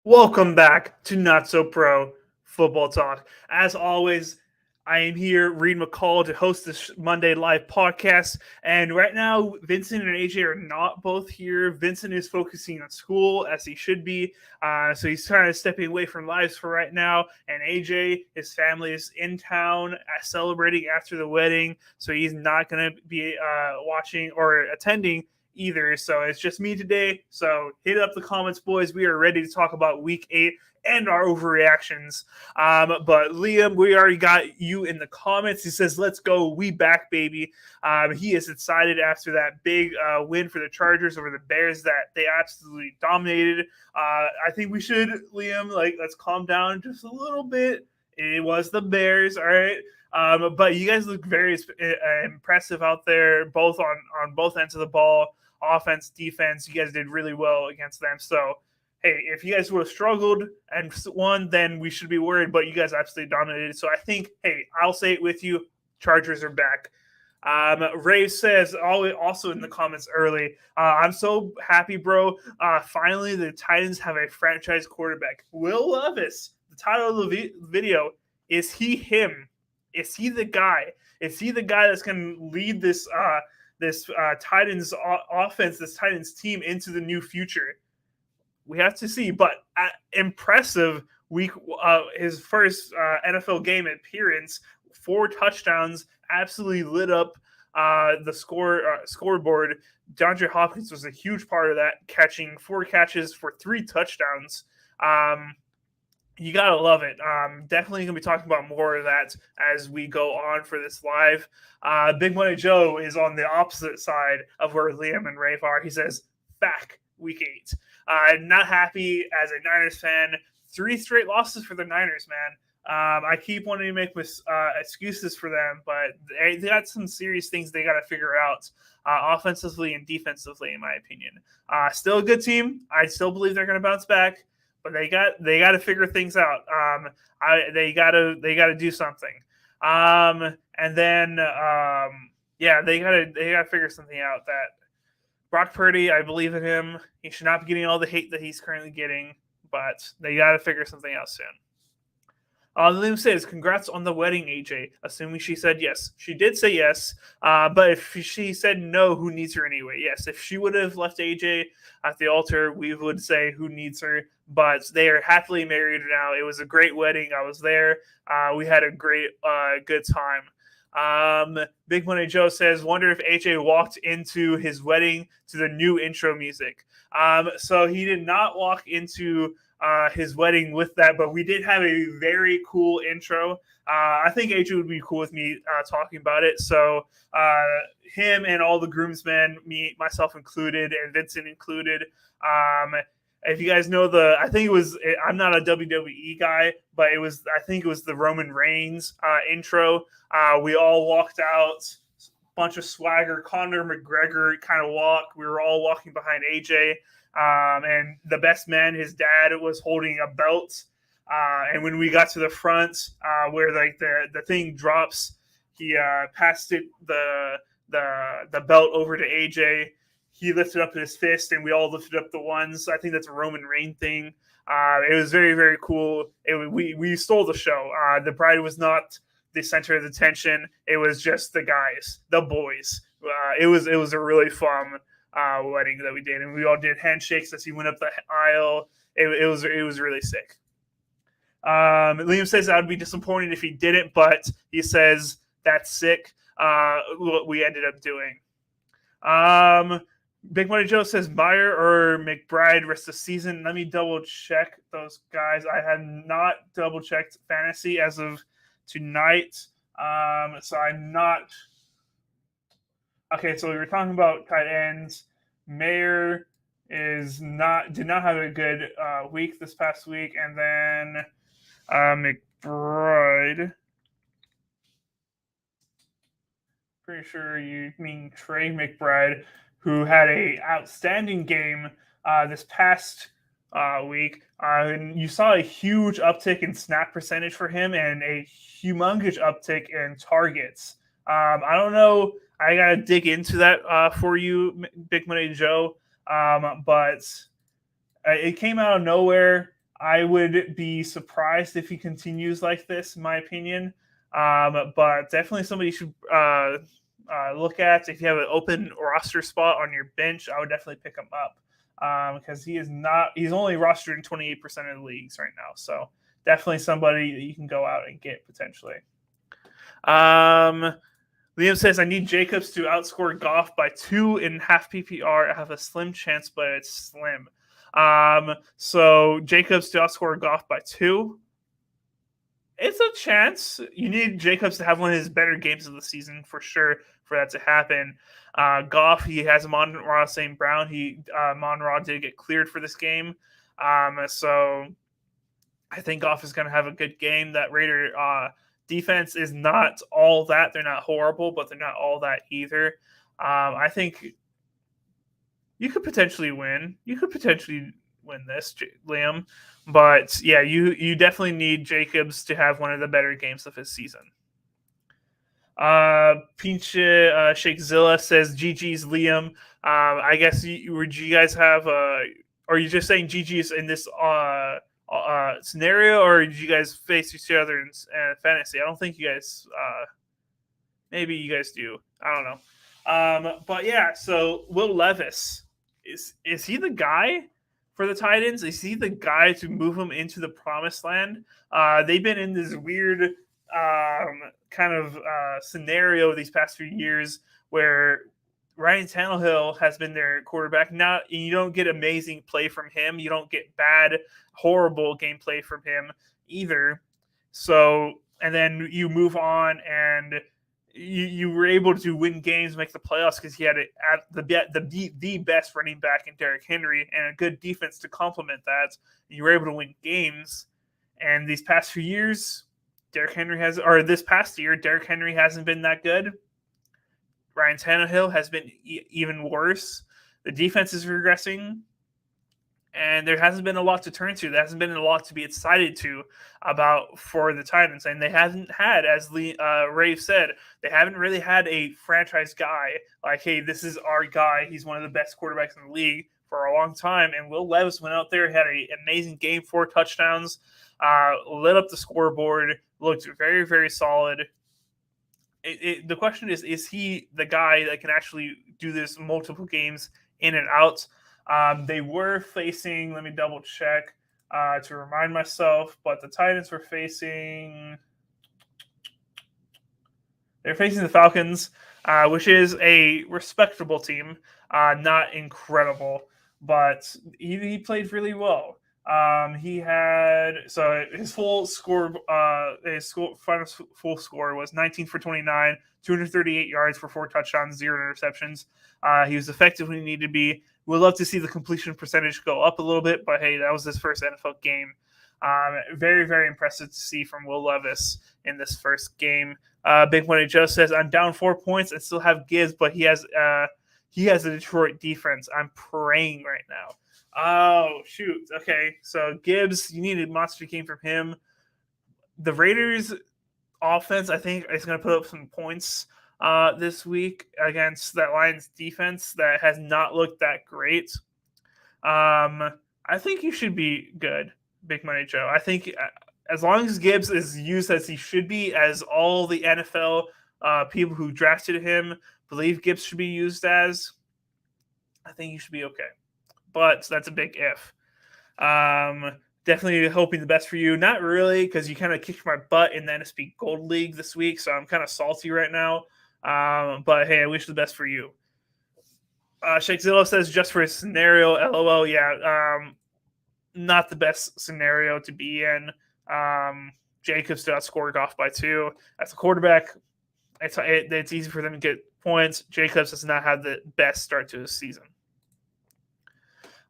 Welcome back to Not So Pro Football Talk. As always, I am here, Reed McCall, to host this Monday live podcast. And right now, Vincent and AJ are not both here. Vincent is focusing on school, as he should be. So he's kind of stepping away from lives for right now. And AJ, his family is in town celebrating after the wedding. So he's not going to be watching or attending either. So it's just me today. So hit up the comments, boys. We are ready to talk about week 8 and our overreactions. But Liam, we already got you in the comments. He says, let's go. We back, baby. He is excited after that big win for the Chargers over the Bears that they absolutely dominated. I think we should, Liam, let's calm down just a little bit. It was the Bears, all right? But you guys look very impressive out there, both on both ends of the ball. Offense, defense, you guys did really well against them. So, hey, if you guys would have struggled and won, then we should be worried, but you guys absolutely dominated. So I think, hey, I'll say it with you, Chargers are back. Ray says, also in the comments early, I'm so happy, bro. Finally, the Titans have a franchise quarterback. Will Levis, the title of the video, is he him? Is he the guy? Is he the guy that's going to lead this Titans offense, this Titans team into the new future? We have to see, but impressive week. His first NFL game appearance, 4 touchdowns, absolutely lit up the scoreboard. DeAndre Hopkins was a huge part of that, catching 4 catches for 3 touchdowns. You gotta love it. Definitely gonna be talking about more of that as we go on for this live. Big Money Joe is on the opposite side of where Liam and Rafe are. He says, back week 8. Not happy as a Niners fan. 3 straight losses for the Niners, man. I keep wanting to make excuses for them, but they got some serious things they got to figure out offensively and defensively, in my opinion. Still a good team. I still believe they're going to bounce back, but they got to figure things out. They got to do something. And then they got to figure something out. That Brock Purdy, I believe in him. He should not be getting all the hate that he's currently getting, but they got to figure something out soon. Liam says, congrats on the wedding, AJ. Assuming she said yes. She did say yes, but if she said no, who needs her anyway? Yes, if she would have left AJ at the altar, we would say who needs her, but they are happily married now. It was a great wedding. I was there. We had a great, good time. Big Money Joe says, wonder if AJ walked into his wedding to the new intro music. So he did not walk into his wedding with that, but we did have a very cool intro. I think AJ would be cool with me talking about it. So him and all the groomsmen, myself included, and Vincent included. If you guys know I'm not a WWE guy, but I think it was the Roman Reigns intro. We all walked out, bunch of swagger, Conor McGregor kind of walk. We were all walking behind AJ. And the best man, his dad, was holding a belt. And when we got to the front, where the thing drops, he passed the belt over to AJ. He lifted up his fist, and we all lifted up the ones. I think that's a Roman Reigns thing. It was very, very cool. We stole the show. The bride was not the center of attention. It was just the guys, the boys. It was a really fun wedding that we did, and we all did handshakes as he went up the aisle. It was really sick. Liam says I would be disappointed if he didn't, but he says that's sick. What we ended up doing. Big Money Joe says Meyer or McBride rest of the season. Let me double check those guys. I have not double checked fantasy as of tonight, so I'm not Okay, so we were talking about tight ends. Mayer did not have a good week this past week, and then McBride. Pretty sure you mean Trey McBride, who had a outstanding game this past week. And you saw a huge uptick in snap percentage for him and a humongous uptick in targets. I don't know. I gotta dig into that for you, Big Money Joe. But it came out of nowhere. I would be surprised if he continues like this, in my opinion. But definitely somebody you should look at. If you have an open roster spot on your bench, I would definitely pick him up because he's only rostered in 28% of the leagues right now. So definitely somebody that you can go out and get potentially. Liam says, I need Jacobs to outscore Goff by 2 in half PPR. I have a slim chance, but it's slim. So Jacobs to outscore Goff by 2. It's a chance. You need Jacobs to have one of his better games of the season for sure for that to happen. Goff, he has Amon-Ra St. Brown. Amon-Ra did get cleared for this game. So I think Goff is going to have a good game. That Raider defense is not all that. They're not horrible, but they're not all that either. I think you could potentially win. You could potentially win this, Liam. But yeah, you definitely need Jacobs to have one of the better games of his season. Pinche Shakezilla says GG's Liam. I guess would you guys have are you just saying GG's in this scenario, or did you guys face each other in fantasy? I don't think you guys maybe you guys do. I don't know. But yeah, so Will Levis, is he the guy for the Titans? Is he the guy to move him into the promised land? They've been in this weird kind of scenario these past few years where Ryan Tannehill has been their quarterback. Now you don't get amazing play from him. You don't get bad, horrible gameplay from him either. So, and then you move on and you were able to win games, make the playoffs because he had the best running back in Derrick Henry and a good defense to complement that. You were able to win games. And these past few years, this past year, Derrick Henry hasn't been that good. Ryan Tannehill has been even worse. The defense is regressing, and there hasn't been a lot to turn to. There hasn't been a lot to be excited to about for the Titans, and they haven't had, as Rave said, they haven't really had a franchise guy like, hey, this is our guy. He's one of the best quarterbacks in the league for a long time. And Will Levis went out there, had an amazing game, 4 touchdowns, lit up the scoreboard, looked very, very solid. The question is he the guy that can actually do this multiple games in and out? They were facing, let me double check to remind myself, but the Titans were facing the Falcons, which is a respectable team, not incredible, but he played really well. He had his full score, final full score was 19 for 29, 238 yards for 4 touchdowns, 0 interceptions. He was effective when he needed to be. We'd love to see the completion percentage go up a little bit, but hey, that was his first NFL game. Very, very impressive to see from Will Levis in this first game. Big Money Joe says, I'm down 4 points and still have Gibbs, but he has a Detroit defense. I'm praying right now. Oh, shoot. Okay, so Gibbs, you need a monster game from him. The Raiders' offense, I think, is going to put up some points this week against that Lions defense that has not looked that great. I think you should be good, Big Money Joe. I think as long as Gibbs is used as he should be, as all the NFL people who drafted him believe Gibbs should be used as, I think you should be okay. But that's a big if. Definitely hoping the best for you. Not really, because you kind of kicked my butt in the NSP Gold League this week, so I'm kind of salty right now. But hey, I wish the best for you. Shakezilla says, just for a scenario, LOL. Yeah, not the best scenario to be in. Jacobs did outscore Goff by 2. As a quarterback, it's easy for them to get points. Jacobs does not have the best start to his season.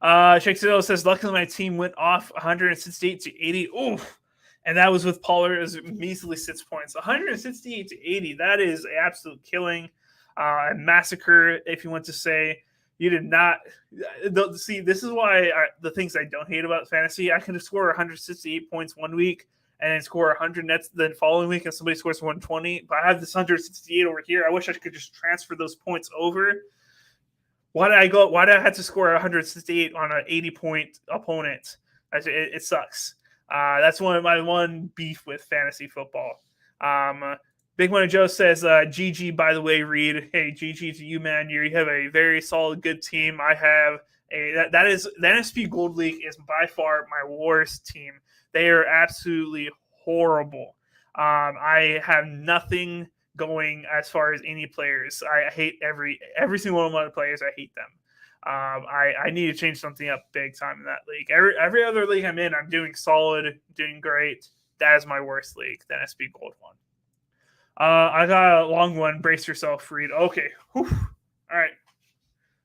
Shakespeare says, luckily my team went off 168 to 80. Oof. And that was with Pollard as measly 6 points. 168 to 80. That is an absolute killing. A massacre, if you want to say. You did not see. This is why the things I don't hate about fantasy. I can score 168 points one week and then score 100 nets the following week, and somebody scores 120. But I have this 168 over here. I wish I could just transfer those points over. Why did I have to score 168 on an 80-point opponent? It sucks. That's one beef with fantasy football. Big Money Joe says, GG, by the way, Reed. Hey, GG to you, man. You have a very solid, good team. I have the NSP Gold League is by far my worst team. They are absolutely horrible. I have nothing going as far as any players. I hate every single one of the players. I hate them. I need to change something up big time in that league. Every other league I'm in, I'm doing solid, doing great. That is my worst league, the NSP Gold one. I got a long one. Brace yourself, Reed. Okay. Whew. All right.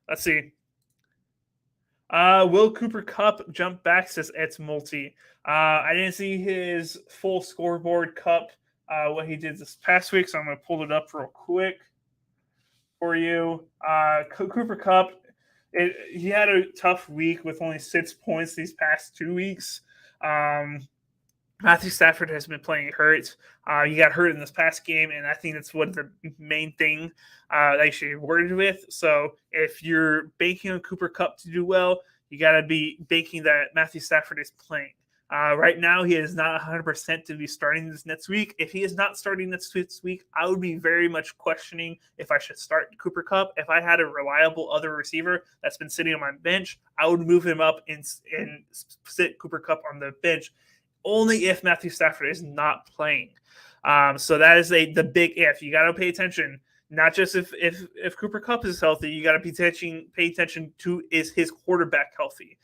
Let's see. Will Cooper Cup jump back, says it's multi. I didn't see his full scoreboard cup, what he did this past week, so I'm going to pull it up real quick for you. Cooper Cup, he had a tough week with only 6 points these past 2 weeks. Matthew Stafford has been playing hurt. He got hurt in this past game, and I think that's what the main thing that you should be worried with. So if you're banking on Cooper Cup to do well, you got to be banking that Matthew Stafford is playing. Right now, he is not 100% to be starting this next week. If he is not starting next week, I would be very much questioning if I should start Cooper Cup. If I had a reliable other receiver that's been sitting on my bench, I would move him up and sit Cooper Cup on the bench, only if Matthew Stafford is not playing. So that is the big if. You got to pay attention, not just if Cooper Cup is healthy. You got to pay attention to, is his quarterback healthy?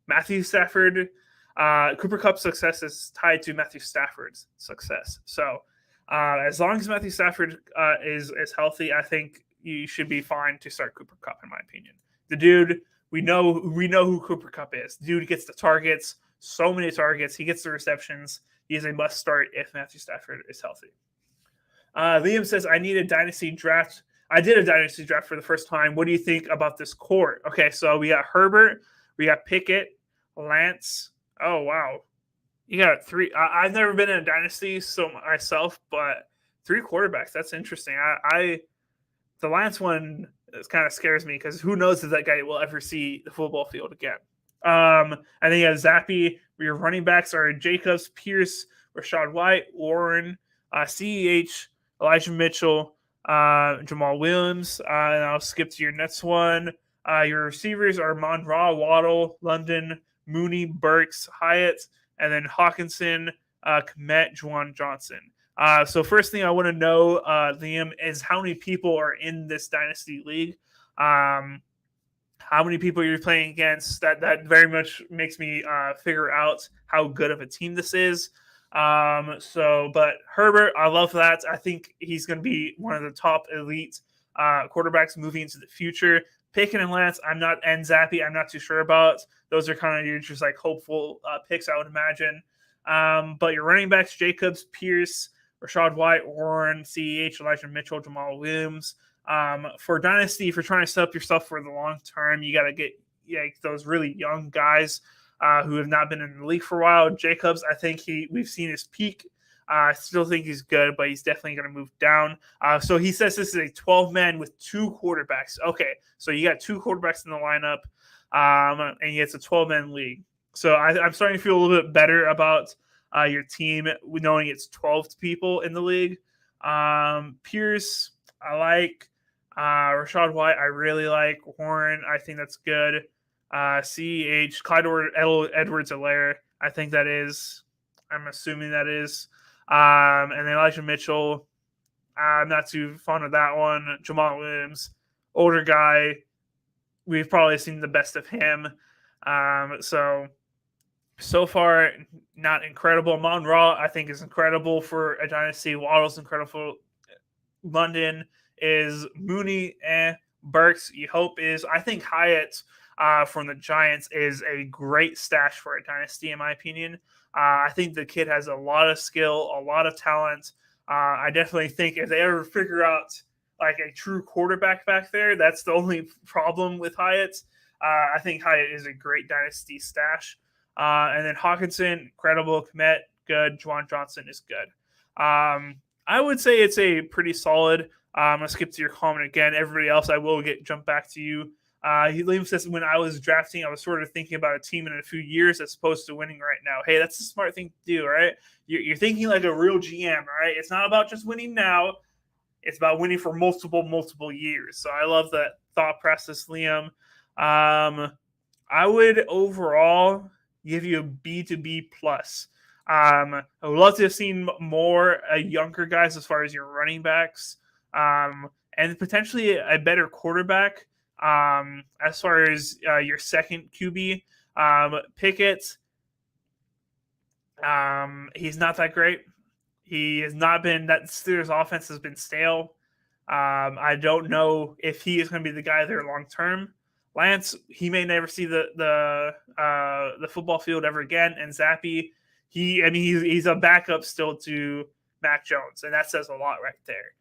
Matthew Stafford, Cooper Cup's success is tied to Matthew Stafford's success. So as long as Matthew Stafford is healthy, I think you should be fine to start Cooper Cup, in my opinion. The dude, we know who Cooper Cup is. The dude gets the targets. So many targets. He gets the receptions. He is a must start if Matthew Stafford is healthy. Liam says, I need a dynasty draft. I did a dynasty draft for the first time. What do you think about this core? Okay, so we got Herbert. We got Pickett. Lance. Oh, wow. You got 3. I've never been in a dynasty myself, but 3 quarterbacks. That's interesting. The Lance one kind of scares me because who knows if that guy will ever see the football field again. And then you have Zappy. Your running backs are Jacobs, Pierce, Rachaad White, Warren, CEH, Elijah Mitchell, Jamal Williams. And I'll skip to your next one. Your receivers are Monroe, Waddle, London, Mooney, Burks, Hyatt, and then Hawkinson, Kmet, Juwan Johnson. So first thing I want to know, Liam, is how many people are in this dynasty league? How many people you're playing against? That very much makes me figure out how good of a team this is. But Herbert, I love that. I think he's going to be one of the top elite quarterbacks moving into the future. Pickett and Lance, and Zappy, I'm not too sure about. Those are kind of your just like hopeful picks, I would imagine. But your running backs, Jacobs, Pierce, Rachaad White, Warren, CEH, Elijah Mitchell, Jamal Williams. For Dynasty, if you're trying to set up yourself for the long term, you got to get those really young guys who have not been in the league for a while. Jacobs, I think we've seen his peak. I still think he's good, but he's definitely going to move down. So he says this is a 12-man with 2 quarterbacks. Okay, so you got 2 quarterbacks in the lineup, and it's a 12-man league. So I'm starting to feel a little bit better about your team, knowing it's 12 people in the league. Pierce, I like. Rachaad White, I really like. Warren, I think that's good. CEH, Clyde Edwards-Helaire, I think that is. I'm assuming that is. And then Elijah Mitchell, I'm not too fond of that one. Jamal Williams, older guy. We've probably seen the best of him. So far, not incredible. Monroe, I think, is incredible for a dynasty. Waddle's incredible London is Mooney. Burks, you hope is. I think Hyatt from the Giants is a great stash for a dynasty, in my opinion. I think the kid has a lot of skill, a lot of talent. I definitely think if they ever figure out like a true quarterback back there, that's the only problem with Hyatt. I think Hyatt is a great dynasty stash. And then Hawkinson, incredible. Kmet, good. Juwan Johnson is good. I would say it's a pretty solid. I'm going to skip to your comment again. Everybody else, I will jump back to you. Liam says, when I was drafting, I was sort of thinking about a team in a few years as opposed to winning right now. Hey, that's a smart thing to do, right? You're thinking like a real GM, right? It's not about just winning now. It's about winning for multiple years. So I love that thought process, Liam. I would overall give you a B to B plus. I would love to have seen more younger guys as far as your running backs, and potentially a better quarterback. As far as your second QB, Pickett, he's not that great. He has not been. That Steelers offense has been stale. I don't know if he is going to be the guy there long term. Lance, he may never see the football field ever again. And Zappy, he's a backup still to Mac Jones, and that says a lot right there.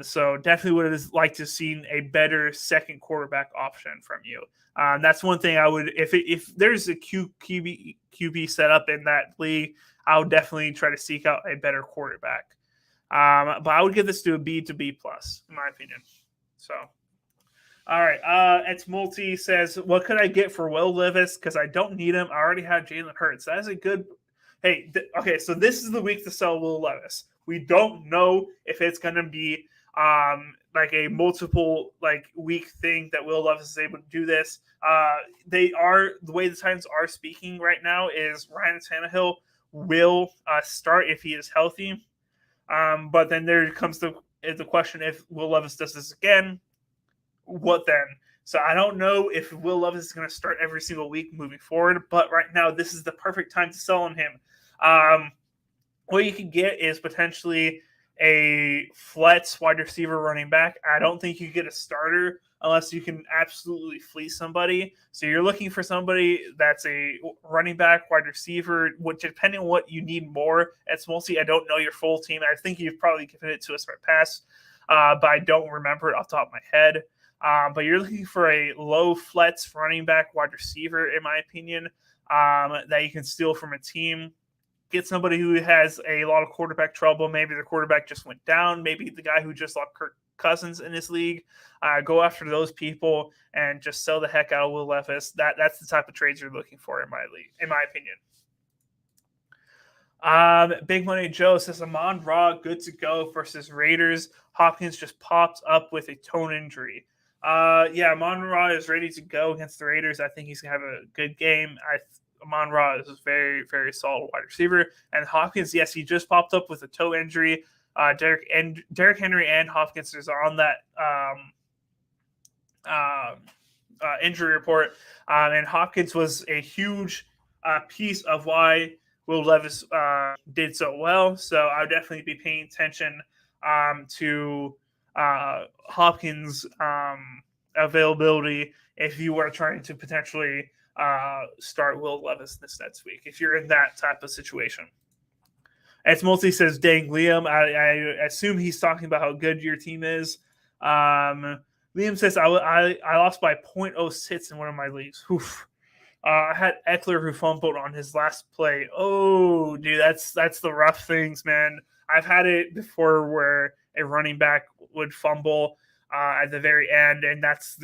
So definitely would have liked to have seen a better second quarterback option from you. That's one thing I would, if there's a QB set up in that league, I would definitely try to seek out a better quarterback. But I would give this to a B to B plus, in my opinion. So, all right. It's Multi says, what could I get for Will Levis? Because I don't need him. I already have Jalen Hurts. That is a good. Hey, okay. So this is the week to sell Will Levis. We don't know if it's going to be like a multiple week thing that Will Levis is able to do this. The way the Titans are speaking right now is Ryan Tannehill will start if he is healthy. But then there comes the question, if Will Levis does this again, what then? So I don't know if Will Levis is going to start every single week moving forward, but right now this is the perfect time to sell on him. What you can get is potentially a flex wide receiver running back. I don't think you get a starter unless you can absolutely fleece somebody. So you're looking for somebody that's a running back, wide receiver, which depending on what you need more. It's mostly, I don't know your full team. I think you've probably given it to us right past, but I don't remember it off the top of my head. But you're looking for a low flex running back, wide receiver, in my opinion, that you can steal from a team. Get somebody who has a lot of quarterback trouble. Maybe the quarterback just went down. Maybe the guy who just lost Kirk Cousins in this league. Go after those people and just sell the heck out of Will Levis. That's the type of trades you're looking for in my league, in my opinion. Big Money Joe says Amon-Ra good to go versus Raiders. Hopkins just popped up with a toe injury. Yeah, Amon-Ra is ready to go against the Raiders. I think he's gonna have a good game. Amon-Ra is a very, very solid wide receiver. And Hopkins, yes, he just popped up with a toe injury. Derrick Henry and Hopkins are on that injury report. And Hopkins was a huge piece of why Will Levis did so well. So I would definitely be paying attention to Hopkins' availability if you were trying to potentially start Will Levis this next week, if you're in that type of situation. As Multi says, dang, Liam, I assume he's talking about how good your team is. Liam says, I lost by 0.06 in one of my leagues. I had Eckler who fumbled on his last play. Oh, dude, that's the rough things, man. I've had it before where a running back would fumble at the very end, and that's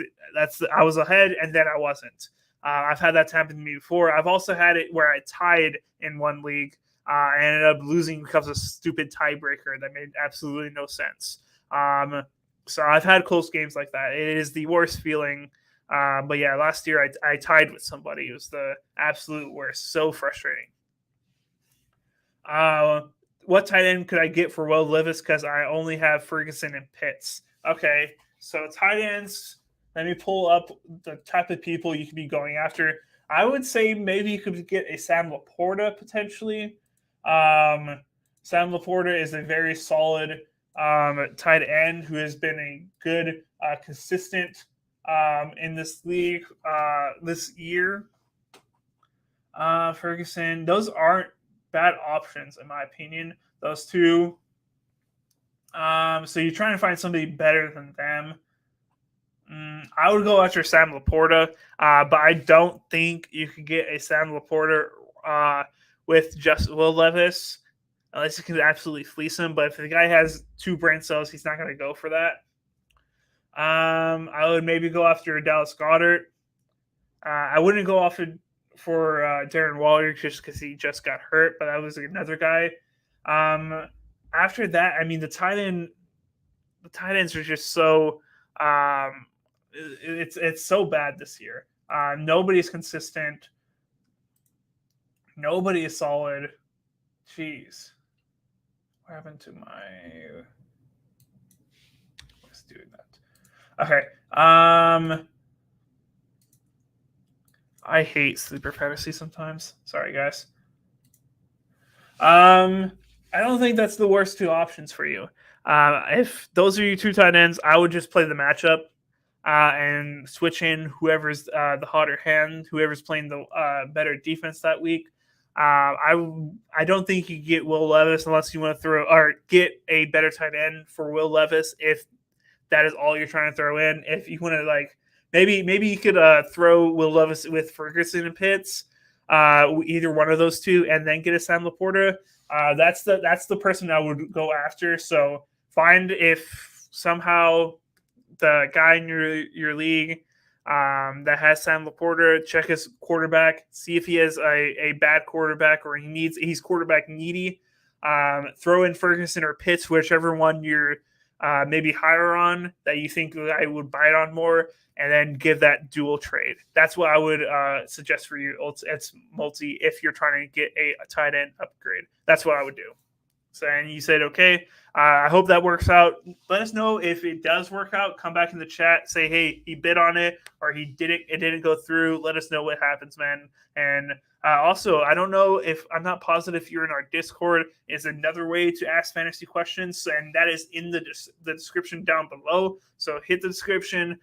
I was ahead and then I wasn't. I've had that happen to me before. I've also had it where I tied in one league. I ended up losing because of a stupid tiebreaker that made absolutely no sense. So I've had close games like that. It is the worst feeling. But yeah, last year I tied with somebody. It was the absolute worst. So frustrating. What tight end could I get for Will Levis? Because I only have Ferguson and Pitts. Okay, so tight ends. Let me pull up the type of people you could be going after. I would say maybe you could get a Sam Laporta potentially. Sam Laporta is a very solid tight end who has been a good, consistent in this league this year. Ferguson, those aren't bad options in my opinion. Those two. So you're trying to find somebody better than them. I would go after Sam Laporta, but I don't think you could get a Sam Laporta with just Will Levis, unless you can absolutely fleece him. But if the guy has 2 brain cells, he's not going to go for that. I would maybe go after Dallas Goedert. I wouldn't go off for Darren Waller just because he just got hurt, but that was another guy. After that, I mean, the tight ends are just so it's so bad this year. Nobody's consistent. Nobody is solid. Jeez, what happened to my? Let's do that. Okay. I hate sleeper fantasy sometimes. Sorry, guys. I don't think that's the worst 2 options for you. If those are your 2 tight ends, I would just play the matchup and switch in whoever's the hotter hand, whoever's playing the better defense that week. I don't think you get Will Levis unless you want to throw or get a better tight end for Will Levis if that is all you're trying to throw in. If you want to maybe you could throw Will Levis with Ferguson and Pitts, either one of those 2, and then get a Sam Laporta. That's the person I would go after. So find if somehow the guy in your league that has Sam Laporta, check his quarterback, see if he has a bad quarterback or he's quarterback needy. Throw in Ferguson or Pitts, whichever one you're maybe higher on that you think I would bite on more, and then give that dual trade. That's what I would suggest for you. It's multi if you're trying to get a tight end upgrade. That's what I would do. So, and you said, okay, I hope that works out. Let us know if it does work out. Come back in the chat. Say, hey, he bid on it or he didn't. It didn't go through. Let us know what happens, man. And also, I don't know if I'm not positive if you're in our Discord. Is another way to ask fantasy questions, and that is in the description down below. So hit the description.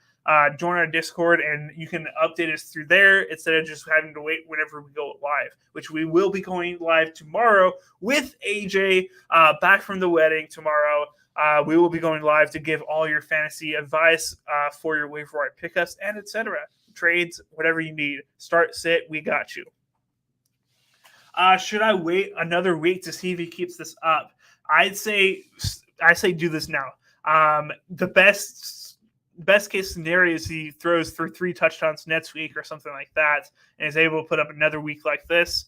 Join our Discord, and you can update us through there instead of just having to wait whenever we go live, which we will be going live tomorrow with AJ back from the wedding tomorrow. We will be going live to give all your fantasy advice for your waiver wire pickups and etc. Trades, whatever you need. Start, sit, we got you. Should I wait another week to see if he keeps this up? I say do this now. The best case scenario is he throws for 3 touchdowns next week or something like that and is able to put up another week like this.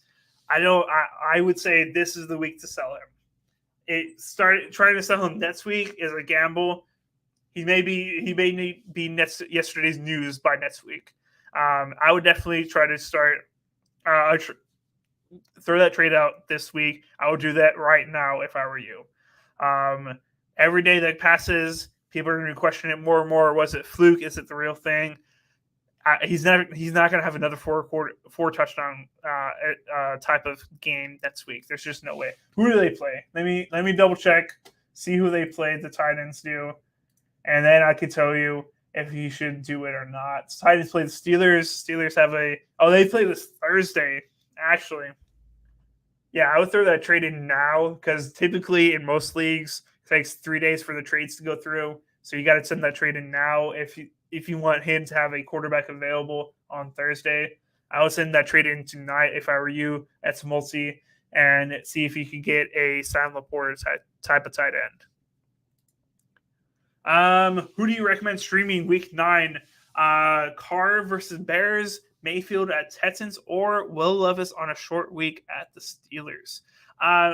I would say this is the week to sell him. Trying to sell him next week is a gamble. He may be yesterday's news by next week. I would definitely try to start throw that trade out this week. I would do that right now if I were you. Every day that passes, people are going to question it more and more. Was it fluke? Is it the real thing? He's not going to have another 4 touchdown type of game next week. There's just no way. Who do they play? Let me double check, see who they played. The Titans do, and then I could tell you if he should do it or not. Titans play the Steelers. Steelers have they play this Thursday actually. Yeah, I would throw that trade in now because typically in most leagues it takes 3 days for the trades to go through. So you got to send that trade in now if you want him to have a quarterback available on Thursday. I would send that trade in tonight if I were you. That's multi and see if you could get a Sam Laporta type of tight end. Who do you recommend streaming week 9? Carr versus Bears, Mayfield at Texans, or Will Levis on a short week at the Steelers?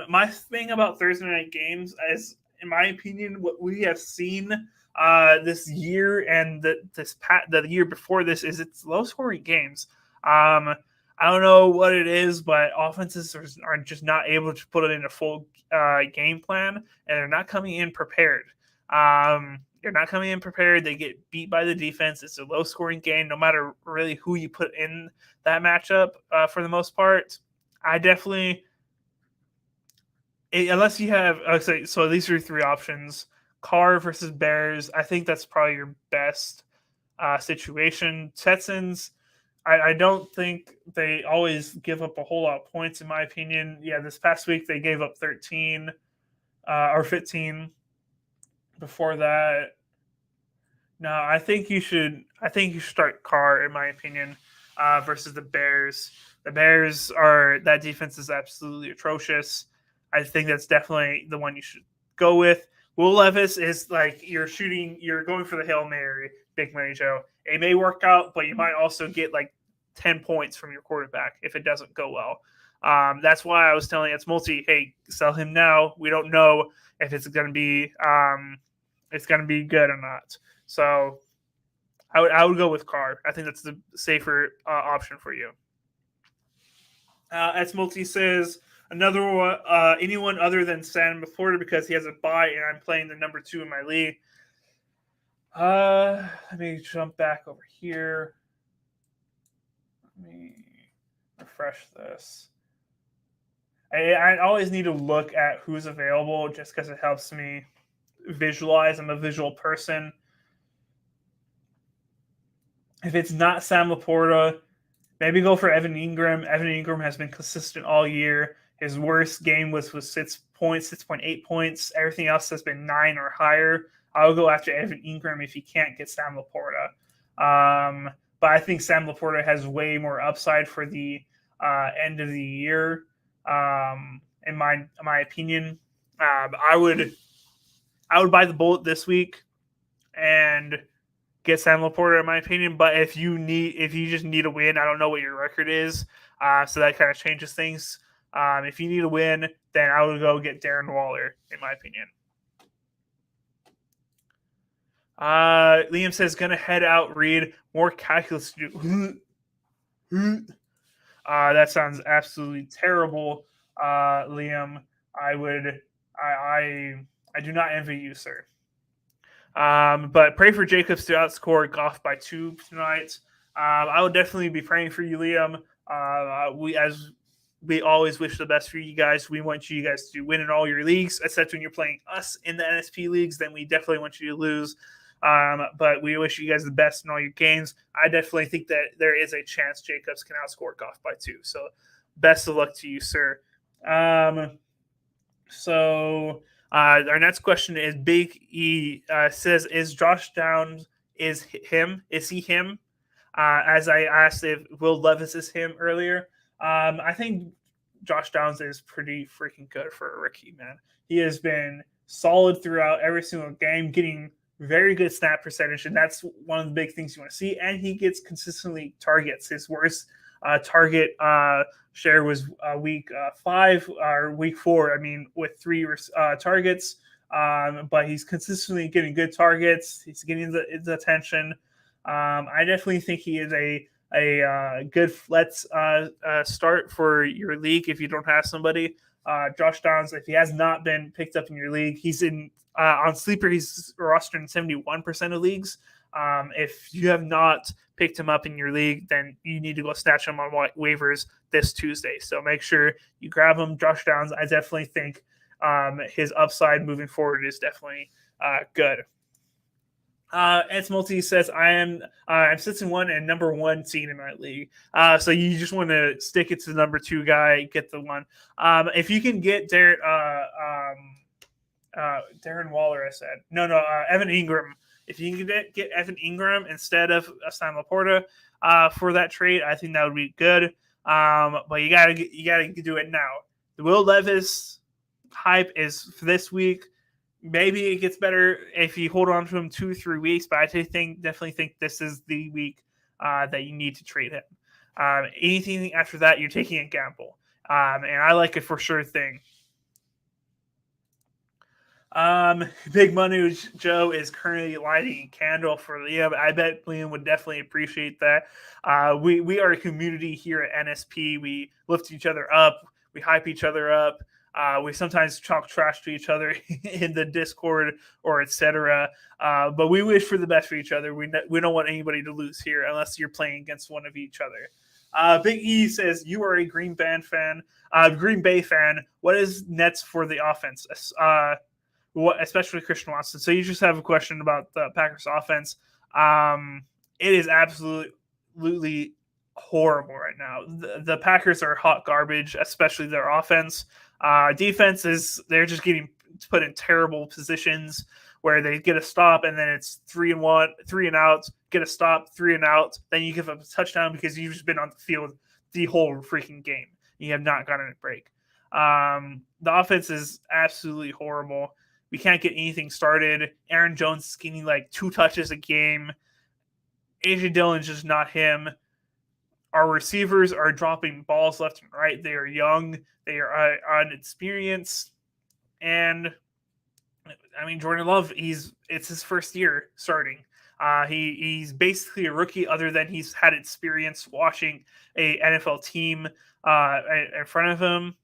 My thing about Thursday night games is, in my opinion, what we have seen this year and the year before this is it's low-scoring games. I don't know what it is, but offenses are just not able to put it in a full game plan, and they're not coming in prepared. They're not coming in prepared. They get beat by the defense. It's a low-scoring game, no matter really who you put in that matchup for the most part. I definitely, unless you have, so these are 3 options. Carr versus Bears. I think that's probably your best situation. Texans, I don't think they always give up a whole lot of points, in my opinion. Yeah, this past week they gave up 13 or 15. Before that, no, I think you should. I think you should start Carr, in my opinion, versus the Bears. The Bears that defense is absolutely atrocious. I think that's definitely the one you should go with. Will Levis is like you're going for the Hail Mary, Big Money Joe. It may work out, but you might also get like 10 points from your quarterback if it doesn't go well. That's why I was telling it's multi. Hey, sell him now. We don't know if it's going to be good or not. So I would go with Carr. I think that's the safer option for you. As Multi says, another one, anyone other than Sam Laporta because he has a bye and I'm playing the number 2 in my league. Let me jump back over here. Let me refresh this. I always need to look at who's available just because it helps me visualize. I'm a visual person. If it's not Sam Laporta, maybe go for Evan Ingram. Evan Ingram has been consistent all year. His worst game was 6 points, 6.8 points. Everything else has been 9 or higher. I'll go after Evan Ingram if you can't get Sam Laporta. But I think Sam Laporta has way more upside for the end of the year, in my opinion. I would bite the bullet this week and get Sam Laporta, in my opinion. But if you just need a win, I don't know what your record is, so that kind of changes things. If you need a win, then I would go get Darren Waller, in my opinion. Liam says, gonna head out, read more calculus to do. That sounds absolutely terrible, Liam. I do not envy you, sir. But pray for Jacobs to outscore Goff by 2 tonight. I would definitely be praying for you, Liam. We always wish the best for you guys. We want you guys to win in all your leagues, except when you're playing us in the NSP leagues, then we definitely want you to lose. But we wish you guys the best in all your games. I definitely think that there is a chance Jacobs can outscore Goff by 2. So best of luck to you, sir. So our next question is Big E says, is Josh Downs is he him? As I asked if Will Levis is him earlier. I think Josh Downs is pretty freaking good for a rookie, man. He has been solid throughout every single game, getting very good snap percentage, and that's one of the big things you want to see. And he gets consistently targets. His worst target share was week 5 or week 4. I mean, with 3 targets. But he's consistently getting good targets. He's getting the attention. I definitely think he is a good flex start for your league if you don't have somebody. Josh Downs, if he has not been picked up in your league, he's in on Sleeper. He's rostered in 71% of leagues. If you have not picked him up in your league, then you need to go snatch him on waivers this Tuesday. So make sure you grab him. Josh Downs, I definitely think his upside moving forward is definitely good. Eds Multi says, I'm 6-1 and number 1 seed in my league. So you just want to stick it to the number 2 guy, get the one. If you can get Darren Waller, I said. Evan Ingram. If you can get Evan Ingram instead of Sam Laporta for that trade, I think that would be good. But you gotta do it now. The Will Levis hype is for this week. Maybe it gets better if you hold on to him 2-3 weeks, but I definitely think this is the week that you need to trade him. Anything after that, you're taking a gamble, and I like it for sure thing. Big Money Joe is currently lighting a candle for Liam. I bet Liam would definitely appreciate that. We are a community here at NSP. We lift each other up. We hype each other up. We sometimes talk trash to each other in the Discord or etc. But we wish for the best for each other. We don't want anybody to lose here unless you're playing against one of each other. Big E says, you are a Green Bay fan. What is Nets for the offense? especially Christian Watson. So you just have a question about the Packers offense. It is absolutely horrible right now. The Packers are hot garbage, especially their offense. Defense they're just getting put in terrible positions where they get a stop and then it's 3-1, 3-and-out, get a stop, 3-and-out. Then you give up a touchdown because you've just been on the field the whole freaking game. You have not gotten a break. The offense is absolutely horrible. We can't get anything started. Aaron Jones is getting like 2 touches a game. AJ Dillon's just not him. Our receivers are dropping balls left and right. They are young. They are inexperienced. And I mean, Jordan Love, it's his first year starting. He's basically a rookie, other than he's had experience watching a NFL team in front of him.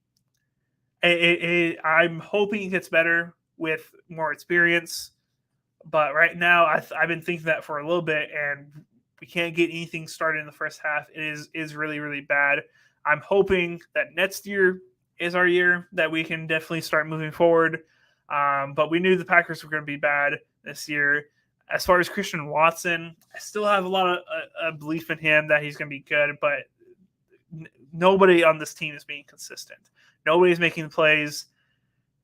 I'm hoping it gets better with more experience, but right now I've been thinking that for a little bit, and we can't get anything started in the first half. It is really, really bad. I'm hoping that next year is our year that we can definitely start moving forward. But we knew the Packers were going to be bad this year. As far as Christian Watson, I still have a lot of belief in him that he's going to be good, but nobody on this team is being consistent. Nobody's making the plays.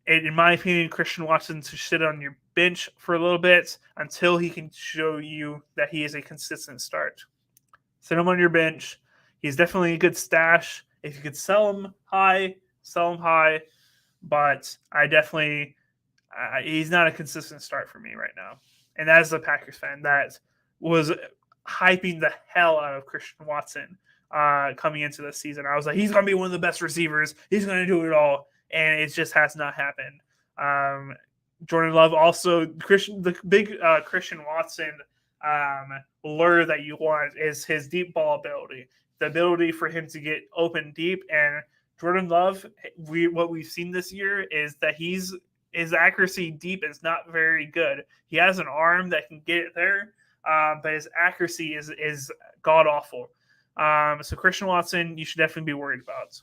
In my opinion, Christian Watson should sit on your bench for a little bit until he can show you that he is a consistent start. Sit him on your bench. He's definitely a good stash. If you could sell him high, sell him high. But I definitely, he's not a consistent start for me right now. And as a Packers fan, that was hyping the hell out of Christian Watson coming into the season. I was like, he's going to be one of the best receivers. He's going to do it all. And it just has not happened. Jordan Love also, the big Christian Watson lure that you want is his deep ball ability. The ability for him to get open deep. And Jordan Love, what we've seen this year is that his accuracy deep is not very good. He has an arm that can get it there, but his accuracy is god awful. So Christian Watson, you should definitely be worried about.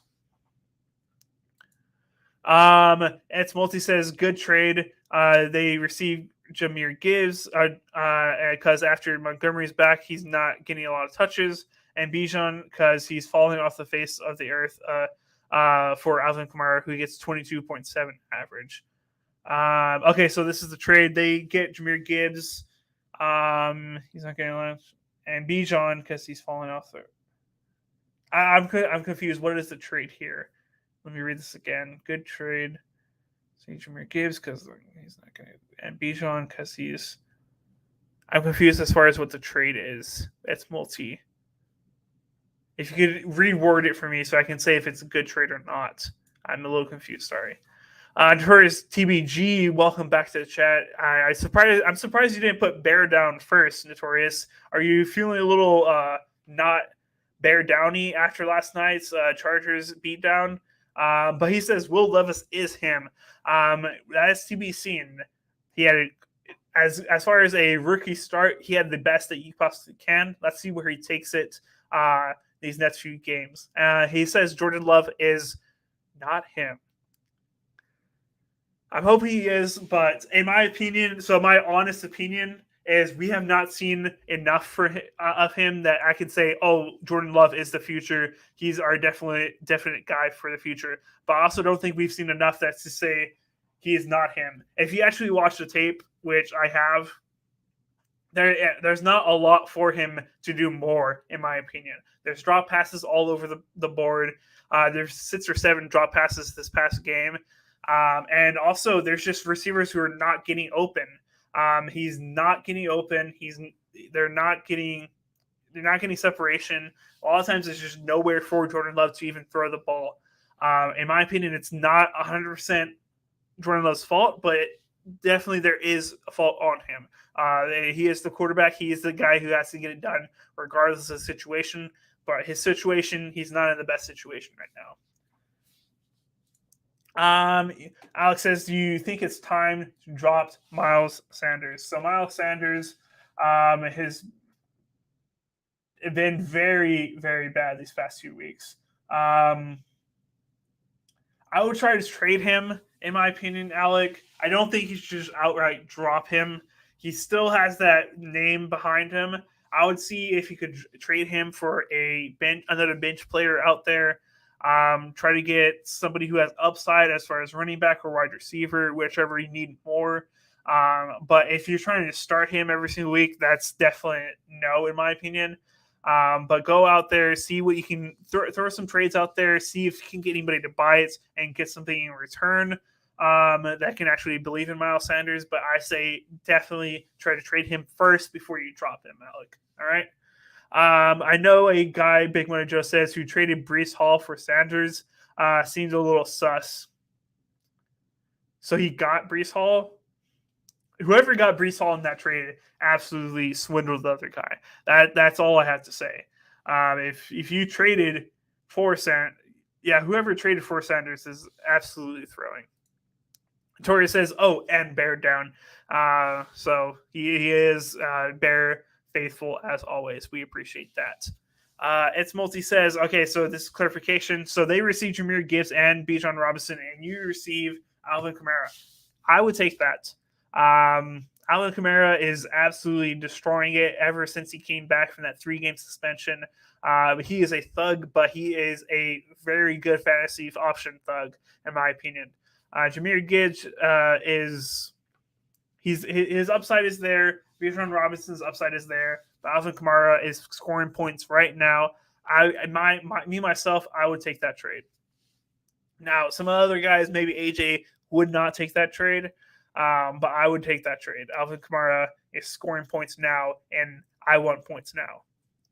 It's Multi says good trade. They received Jahmyr Gibbs because after Montgomery's back, he's not getting a lot of touches, and Bijan because he's falling off the face of the earth. For Alvin Kamara, who gets 22.7 average. Okay, so this is the trade. They get Jahmyr Gibbs. He's not getting left, and Bijan because he's falling off the. I'm confused. What is the trade here? Let me read this again. Good trade. See Jahmyr Gibbs because he's not going to, and Bijan because he's. I'm confused as far as what the trade is. It's Multi. If you could reword it for me so I can say if it's a good trade or not. I'm a little confused. Sorry. Notorious TBG, welcome back to the chat. I'm surprised you didn't put Bear down first, Notorious. Are you feeling a little not Bear Downy after last night's Chargers beatdown? But he says Will Levis is him. That is to be seen. He had as far as a rookie start, he had the best that you possibly can. Let's see where he takes it these next few games. He says Jordan Love is not him. I'm hoping he is, but in my opinion, so my honest opinion is we have not seen enough of him that I can say, oh, Jordan Love is the future. He's our definite guy for the future. But I also don't think we've seen enough that's to say he is not him. If you actually watch the tape, which I have, there's not a lot for him to do more, in my opinion. There's drop passes all over the board. There's 6 or 7 drop passes this past game. And also there's just receivers who are not getting open. He's not getting open. They're not getting separation. A lot of times there's just nowhere for Jordan Love to even throw the ball. In my opinion, it's not 100% Jordan Love's fault, but definitely there is a fault on him. He is the quarterback. He is the guy who has to get it done regardless of the situation. But his situation, he's not in the best situation right now. Alex says, do you think it's time to drop Miles Sanders? So Miles Sanders has been very, very bad these past few weeks. I would try to trade him in my opinion, Alec. I don't think you should just outright drop him. He still has that name behind him. I would see if you could trade him for another bench player out there. Try to get somebody who has upside as far as running back or wide receiver, whichever you need more. But if you're trying to start him every single week, that's definitely no, in my opinion. But go out there, see what you can throw some trades out there, see if you can get anybody to buy it and get something in return that can actually believe in Miles Sanders. But I say definitely try to trade him first before you drop him, Alec. All right. I know a guy, Big Money Joe says, who traded Breece Hall for Sanders. Seems a little sus. So he got Breece Hall. Whoever got Breece Hall in that trade absolutely swindled the other guy. That's all I have to say. If you traded for whoever traded for Sanders is absolutely throwing. Tori says, "Oh, and Bear down." So he is Bear faithful as always. We appreciate that. It's Multi says, "Okay, so this is clarification. So they received Jahmyr Gibbs and Bijan Robinson, and you receive Alvin Kamara. I would take that." Alvin Kamara is absolutely destroying it ever since he came back from that 3-game suspension. He is a thug, but he is a very good fantasy option thug, in my opinion. Jahmyr Gibbs his upside is there. Bijan Robinson's upside is there. But Alvin Kamara is scoring points right now. Myself, I would take that trade. Now, some other guys, maybe AJ, would not take that trade. But I would take that trade. Alvin Kamara is scoring points now, and I want points now.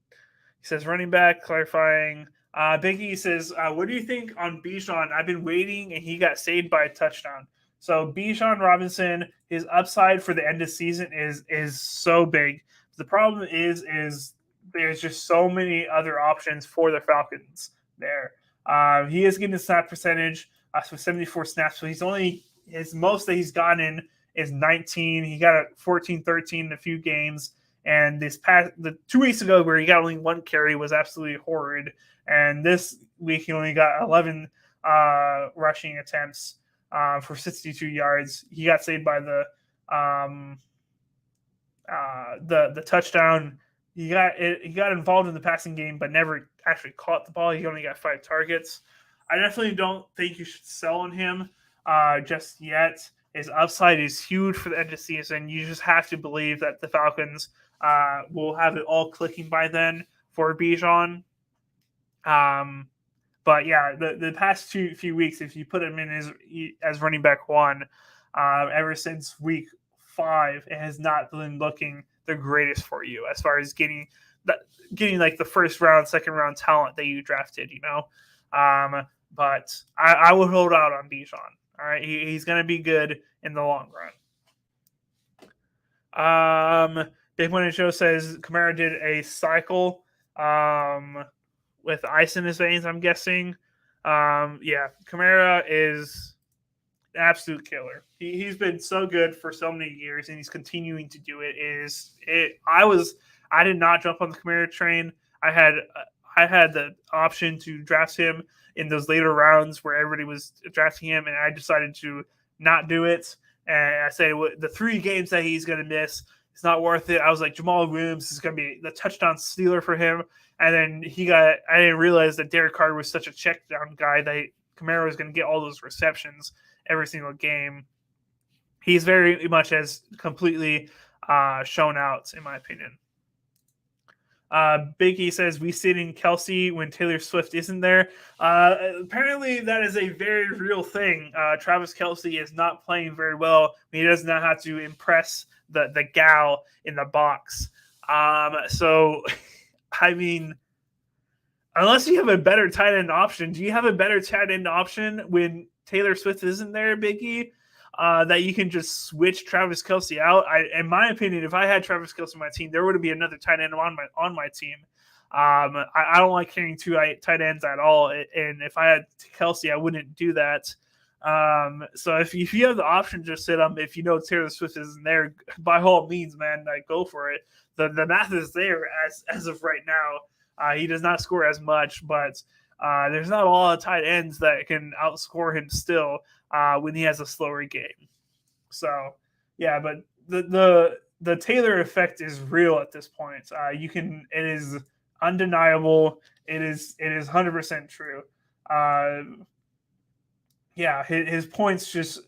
He says, running back, clarifying. Biggie says, what do you think on Bijan? I've been waiting, and he got saved by a touchdown. So Bijan Robinson, his upside for the end of the season is so big. The problem is there's just so many other options for the Falcons there. He is getting a snap percentage, so 74 snaps. So his most that he's gotten is 19. He got a 14-13 in a few games. And the 2 weeks ago where he got only 1 carry was absolutely horrid. And this week he only got 11 rushing attempts for 62 yards. He got saved by the touchdown. He got involved in the passing game, but never actually caught the ball. He only got 5 targets. I definitely don't think you should sell on him just yet. His upside is huge for the end of the season. You just have to believe that the Falcons will have it all clicking by then for Bijan. But yeah, the past few weeks, if you put him in as running back 1, ever since week 5, it has not been looking the greatest for you as far as getting like the first round, second round talent that you drafted. But I would hold out on Bijan. All right, he's going to be good in the long run. Big Money Show says Kamara did a cycle with ice in his veins, I'm guessing. Yeah, Kamara is an absolute killer. He's been so good for so many years, and he's continuing to do it. I did not jump on the Kamara train. I had the option to draft him in those later rounds where everybody was drafting him, and I decided to not do it. And I said the 3 games that he's going to miss, it's not worth it. I was like, Jamal Williams is going to be the touchdown stealer for him. And then I didn't realize that Derek Carr was such a check down guy that Kamara was going to get all those receptions every single game. He's very much has completely shown out, in my opinion. Biggie says, we sit in Kelsey when Taylor Swift isn't there. Apparently that is a very real thing. Travis Kelsey is not playing very well. He does not have to impress the gal in the box. So I mean, unless you have a better tight end option, do you have a better tight end option when Taylor Swift isn't there, Biggie? That you can just switch Travis Kelsey out. In my opinion, if I had Travis Kelsey on my team, there would be another tight end on my team. I don't like carrying 2 tight ends at all, and if I had Kelsey, I wouldn't do that. So if you have the option to sit him, if you know Taylor Swift isn't there, by all means, man, go for it. The math is there as of right now. He does not score as much, but There's not a lot of tight ends that can outscore him still when he has a slower game. So, yeah, but the Taylor effect is real at this point. It is undeniable. It is 100% true. Yeah, his points just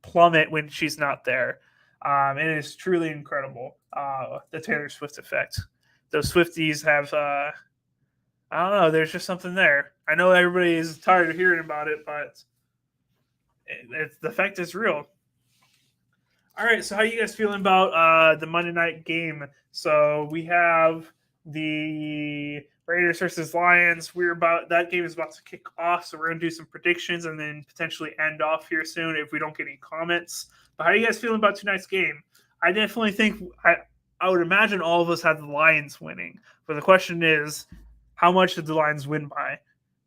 plummet when she's not there. It is truly incredible. The Taylor Swift effect. Those Swifties have, I don't know, there's just something there. I know everybody is tired of hearing about it, but the effect is real. All right, so how are you guys feeling about the Monday night game? So we have the Raiders versus Lions. That game is about to kick off, so we're gonna do some predictions and then potentially end off here soon if we don't get any comments. But how are you guys feeling about tonight's game? I definitely think I would imagine all of us have the Lions winning. But the question is, how much did the Lions win by?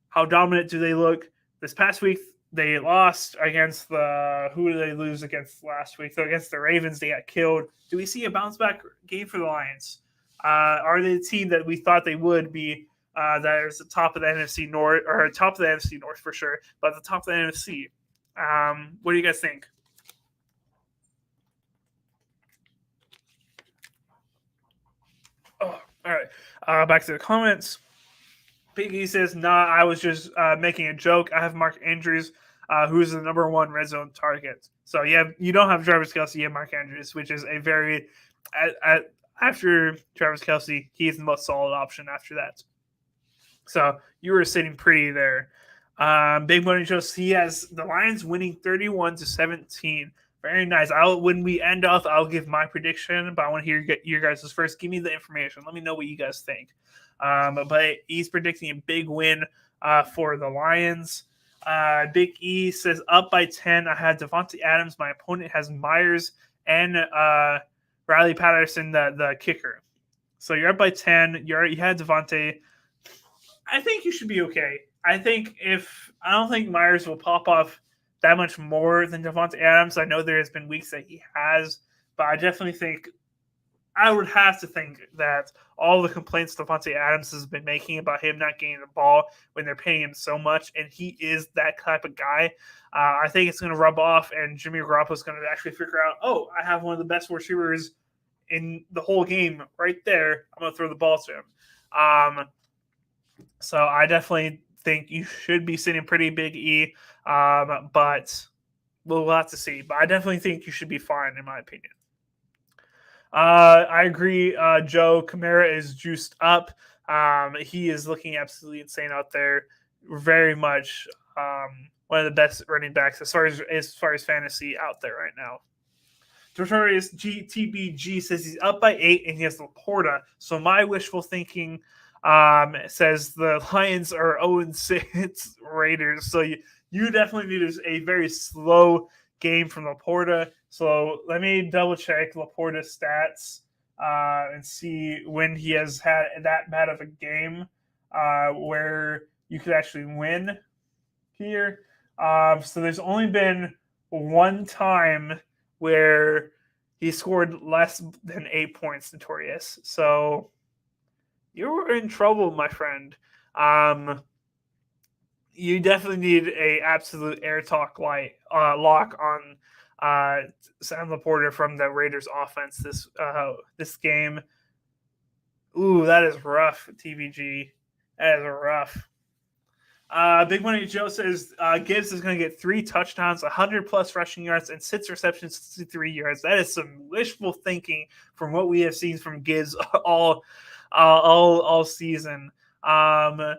How dominant do they look? This past week they lost against who did they lose against last week? So against the Ravens, they got killed. Do we see a bounce back game for the Lions? Are they the team that we thought they would be? That is the top of the NFC North, or top of the NFC North for sure, but the top of the NFC. What do you guys think? Oh, all right. Back to the comments. Big E says, "Nah, I was just making a joke. I have Mark Andrews, who's the number one red zone target. So you don't have Travis Kelce, you have Mark Andrews, which is a very after Travis Kelce, he's the most solid option after that. So you were sitting pretty there. Big Money Joe, he has the Lions winning 31-17. Very nice. When we end off, I'll give my prediction, but I want to hear your guys' first. Give me the information. Let me know what you guys think. But he's predicting a big win for the Lions. Big E says up by 10. I had Devontae Adams. My opponent has Myers and Riley Patterson, the kicker. So you're up by 10. You had Devontae. I think you should be okay. I don't think Myers will pop off that much more than Devontae Adams. I know there has been weeks that he has, but I definitely think I would have to think that all the complaints Devontae Adams has been making about him not getting the ball when they're paying him so much, and he is that type of guy, I think it's going to rub off, and Jimmy Garoppolo is going to actually figure out, I have one of the best receivers in the whole game right there. I'm going to throw the ball to him. So I definitely think you should be sitting pretty Big E, but we'll have to see. But I definitely think you should be fine, in my opinion. I agree, Joe. Kamara is juiced up. He is looking absolutely insane out there. Very much one of the best running backs as far as fantasy out there right now. Notorious GTBG says he's up by 8 and he has Laporta. So my wishful thinking says the Lions are 0-6 Raiders. So you definitely need a very slow game from Laporta. So let me double check Laporta's stats and see when he has had that bad of a game where you could actually win here. So there's only been one time where he scored less than 8 points, Notorious. So you were in trouble, my friend. You definitely need a absolute air talk lock on Sam Laporta from the Raiders offense this game. Ooh, that is rough, TVG. That is rough. Big Money Joe says Gibbs is going to get 3 touchdowns, 100+ rushing yards, and 6 receptions, 63 yards. That is some wishful thinking from what we have seen from Gibbs all season. I'm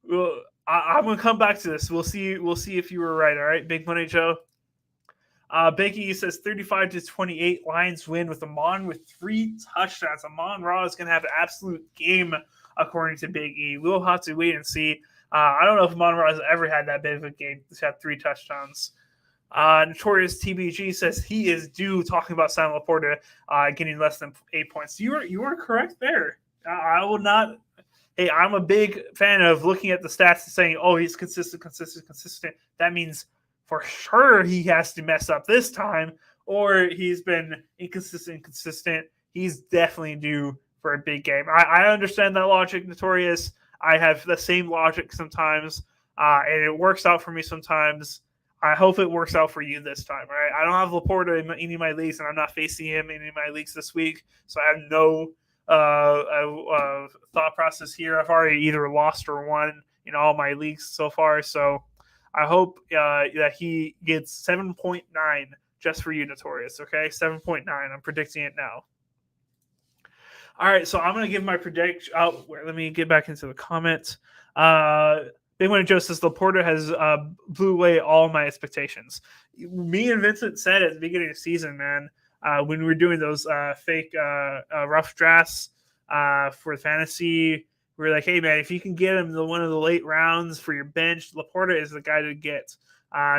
going to come back to this. We'll see if you were right. All right, Big Money Joe. Big E says 35-28 Lions win with Amon with 3 touchdowns. Amon-Ra is going to have an absolute game according to Big E. We'll have to wait and see. I don't know if Amon-Ra has ever had that big of a game to have 3 touchdowns. Notorious TBG says he is due, talking about Sam Laporta getting less than 8 points. You are correct there. I will not. Hey, I'm a big fan of looking at the stats and saying, he's consistent. That means for sure he has to mess up this time, or he's been inconsistent. He's definitely due for a big game. I understand that logic, Notorious. I have the same logic sometimes, and it works out for me sometimes. I hope it works out for you this time, all right? I don't have Laporta in any of my leagues, and I'm not facing him in any of my leagues this week, so I have no thought process here. I've already either lost or won in all my leagues so far, so I hope that he gets 7.9 just for you, Notorious, okay? 7.9. I'm predicting it now. All right, so I'm going to give my prediction. Oh, let me get back into the comments. Big One Joe says Laporta has blew away all my expectations. Me and Vincent said at the beginning of the season, man, when we were doing those fake rough drafts for fantasy, we were like, hey, man, if you can get him one of the late rounds for your bench, Laporta is the guy to get.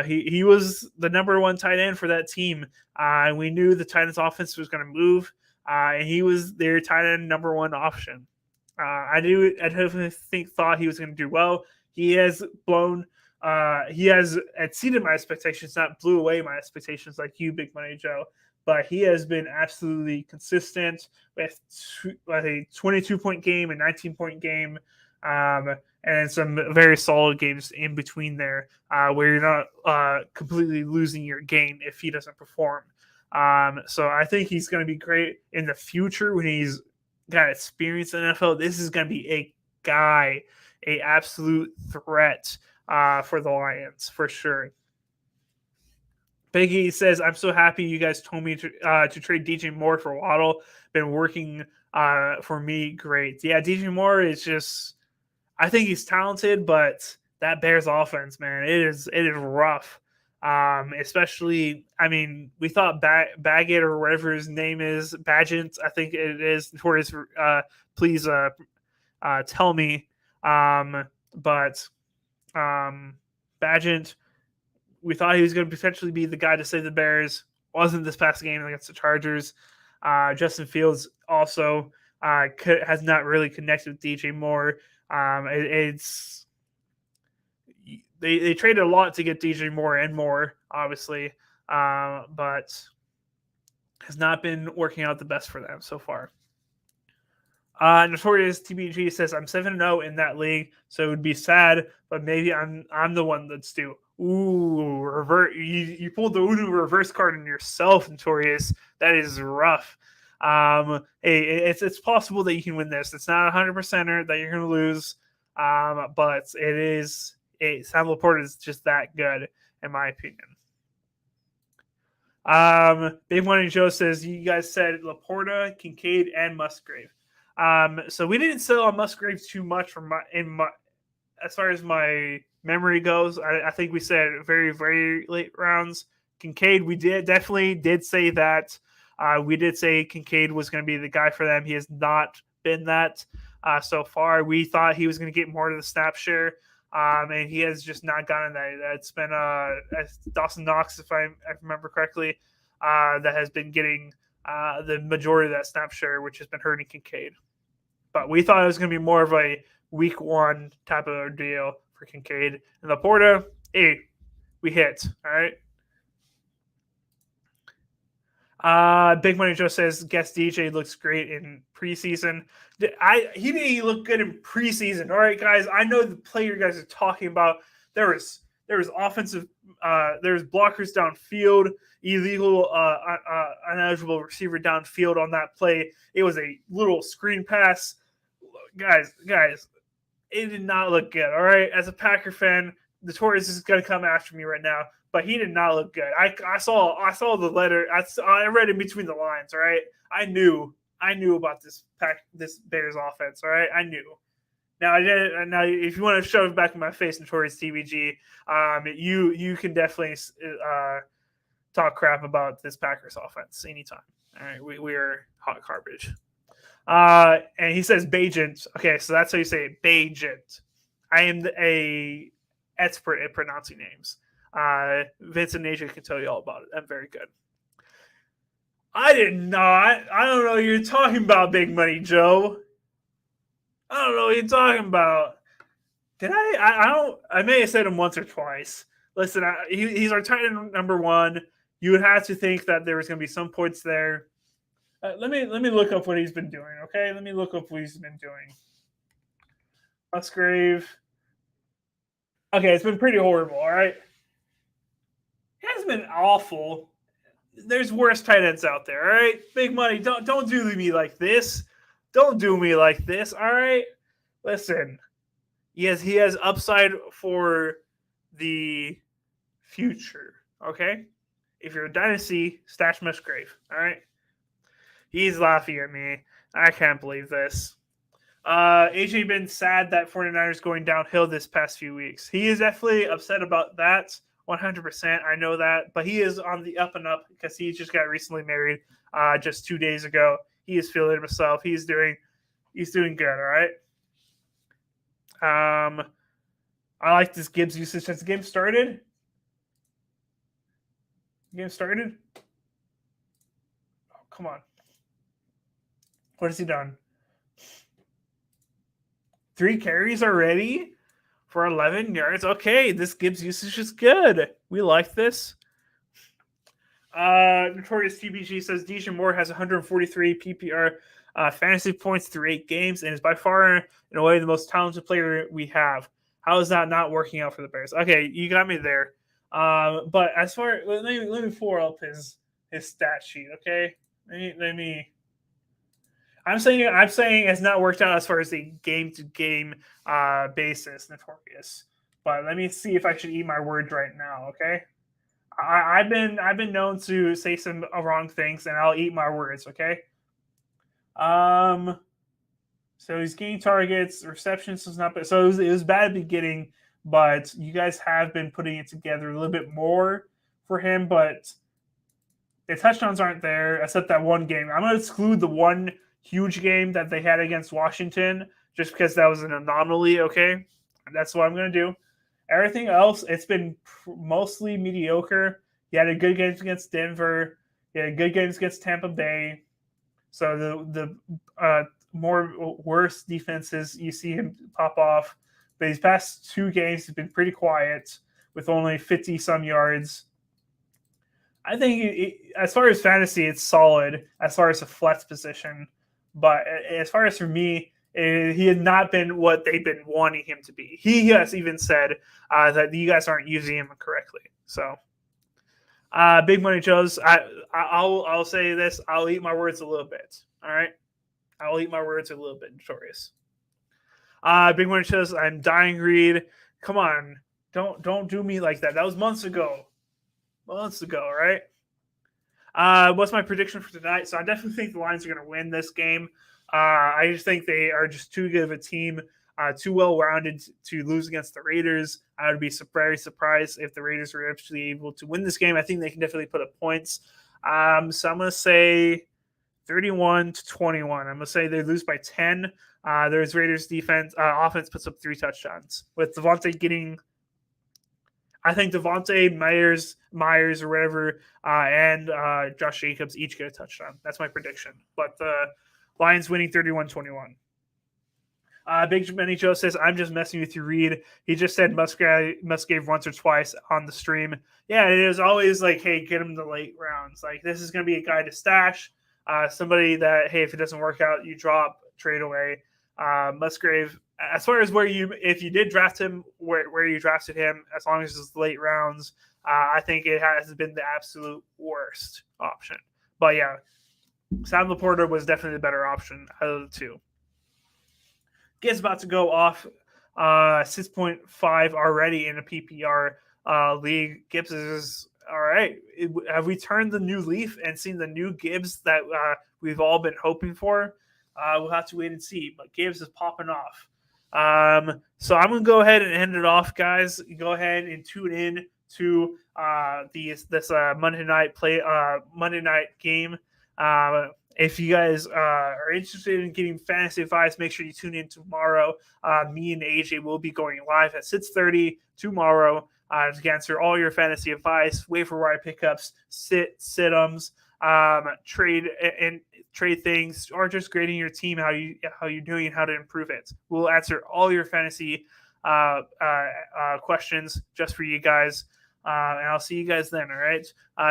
He was the number one tight end for that team. And we knew the Titans offense was going to move. And he was their tight end number one option. I definitely thought he was going to do well. He has exceeded my expectations, not blew away my expectations like you, Big Money Joe. But he has been absolutely consistent with a 22-point game, a 19-point game, and some very solid games in between there where you're not completely losing your game if he doesn't perform. So I think he's going to be great in the future when he's got experience in the NFL. This is going to be a guy, a absolute threat for the Lions for sure. Biggie says, I'm so happy you guys told me to trade DJ Moore for Waddle. Been working for me great. Yeah, DJ Moore is just, I think he's talented, but that Bears offense, man, it is rough. Especially, I mean, we thought Baggett or whatever his name is, Badgett, I think it is. Notorious, please tell me. But Badgett, we thought he was going to potentially be the guy to save the Bears. Wasn't this past game against the Chargers. Justin Fields also has not really connected with DJ Moore. They traded a lot to get DJ Moore and more, obviously, but has not been working out the best for them so far. Notorious TBG says, I'm 7-0 in that league, so it would be sad, but maybe I'm the one that's due. Ooh, you pulled the Uno reverse card on yourself, Notorious. That is rough. Hey, it's possible that you can win this. It's not 100%er that you're going to lose, but it is. Sam Laporta is just that good, in my opinion. Big Money Joe says, you guys said Laporta, Kincaid, and Musgrave. So we didn't sell on Musgrave too much as far as my memory goes. I think we said very, very late rounds. Kincaid, we definitely did say that. We did say Kincaid was going to be the guy for them. He has not been that so far. We thought he was going to get more to the snap share. And he has just not gotten that. It's been Dawson Knox, if I remember correctly, that has been getting the majority of that snap share, which has been hurting Kincaid. But we thought it was going to be more of a week one type of deal for Kincaid. And Laporta, hey, we hit. All right. Big Money Joe says, guess DJ looks great in preseason. He didn't look good in preseason. All right, guys. I know the player you guys are talking about. There was offensive. There's blockers downfield. Illegal, ineligible receiver downfield on that play. It was a little screen pass. Guys, it did not look good. All right, as a Packer fan, the Torres is going to come after me right now. But he did not look good. I saw the letter. I read in between the lines. All right, I knew about this Bears offense. All right, I knew. Now if you want to shove it back in my face, Notorious TBG, you can definitely talk crap about this Packers offense anytime. All right, we are hot garbage. And he says Bajent. Okay, so that's how you say it, Bajent. I am a expert at pronouncing names. Vince and Asia can tell you all about it. I'm very good. I did not. I don't know what you're talking about, Big Money Joe. I don't know what you're talking about. Did I may have said him once or twice. Listen, he's our tight end number one. You would have to think that there was going to be some points there. Let me look up what he's been doing, okay? Let me look up what he's been doing. Musgrave. Okay, it's been pretty horrible. All right, it hasn't been awful. There's worse tight ends out there. All right, big money. Don't do me like this. Don't do me like this. All right, listen. Yes, he has upside for the future. Okay, if you're a dynasty, stash Musgrave. All right, he's laughing at me. I can't believe this. AJ been sad that 49ers going downhill this past few weeks. He is definitely upset about that. 100%. I know that, but he is on the up and up because he just got recently married just 2 days ago. He is feeling himself. He's doing good. All right. I like this Gibbs usage. Has the game started? Game started? Oh, come on. What has he done? 3 carries already for 11 yards. Okay, this Gibbs usage is good. We like this. Notorious TBG says Dijon Moore has 143 PPR fantasy points through 8 games and is by far, in a way, the most talented player we have. How is that not working out for the Bears? Okay, you got me there. But as far let me pull up his stat sheet. Okay, let me. I'm saying it's not worked out as far as the game to game basis, Notorious. But let me see if I should eat my words right now. Okay. I've been known to say some wrong things, and I'll eat my words. Okay. So he's getting targets, receptions was not bad. So it was bad at the beginning, but you guys have been putting it together a little bit more for him. But the touchdowns aren't there, except that one game. I'm going to exclude the one huge game that they had against Washington, just because that was an anomaly. Okay, that's what I'm going to do. Everything else, it's been mostly mediocre. He had a good games against Denver. He had good games against Tampa Bay. So the more worse defenses, you see him pop off. But his past 2 games have been pretty quiet with only 50-some yards. I think as far as fantasy, it's solid as far as a flex position. But as far as for me, he had not been what they've been wanting him to be. He has even said that you guys aren't using him correctly. So, Big Money Joe's, I'll say this. I'll eat my words a little bit. All right? I'll eat my words a little bit, Notorious. Big Money Joe's, I'm dying, Reed. Come on. Don't do me like that. That was months ago. Right? What's my prediction for tonight? So I definitely think the Lions are going to win this game. I just think they are just too good of a team, too well-rounded to lose against the Raiders. I would be very surprised if the Raiders were actually able to win this game. I think they can definitely put up points. So I'm going to say 31-21. I'm going to say they lose by 10. There's Raiders offense puts up 3 touchdowns. With Devontae getting, I think Devontae, Myers or whatever, and Josh Jacobs each get a touchdown. That's my prediction. But the Lions winning 31-21. Big Benny Joe says, I'm just messing with you, Reed. He just said Musgrave once or twice on the stream. Yeah, it is always like, hey, get him the late rounds. Like, this is going to be a guy to stash. Somebody that, hey, if it doesn't work out, you drop, trade away. Musgrave, as far as if you did draft him, where you drafted him, as long as it's late rounds, I think it has been the absolute worst option. But yeah, Sam Laporta was definitely the better option out of the 2. Gibbs about to go off 6.5 already in a PPR league. Gibbs is all right. Have we turned the new leaf and seen the new Gibbs that we've all been hoping for? We'll have to wait and see. But Gibbs is popping off. So I'm going to go ahead and end it off, guys. Go ahead and tune in to this Monday night game. If you guys are interested in getting fantasy advice, make sure you tune in tomorrow. Me and AJ will be going live at 6:30 tomorrow to answer all your fantasy advice, waiver wire pickups, sit-ums, trade things, or just grading your team, how you're doing and how to improve it. We'll answer all your fantasy questions just for you guys. And I'll see you guys then, all right?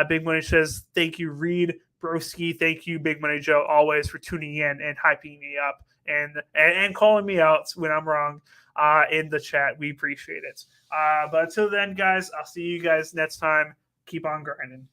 Big Money says, thank you, Reed. Broski, thank you, Big Money Joe, always for tuning in and hyping me up and calling me out when I'm wrong in the chat. We appreciate it. But until then, guys, I'll see you guys next time. Keep on grinding.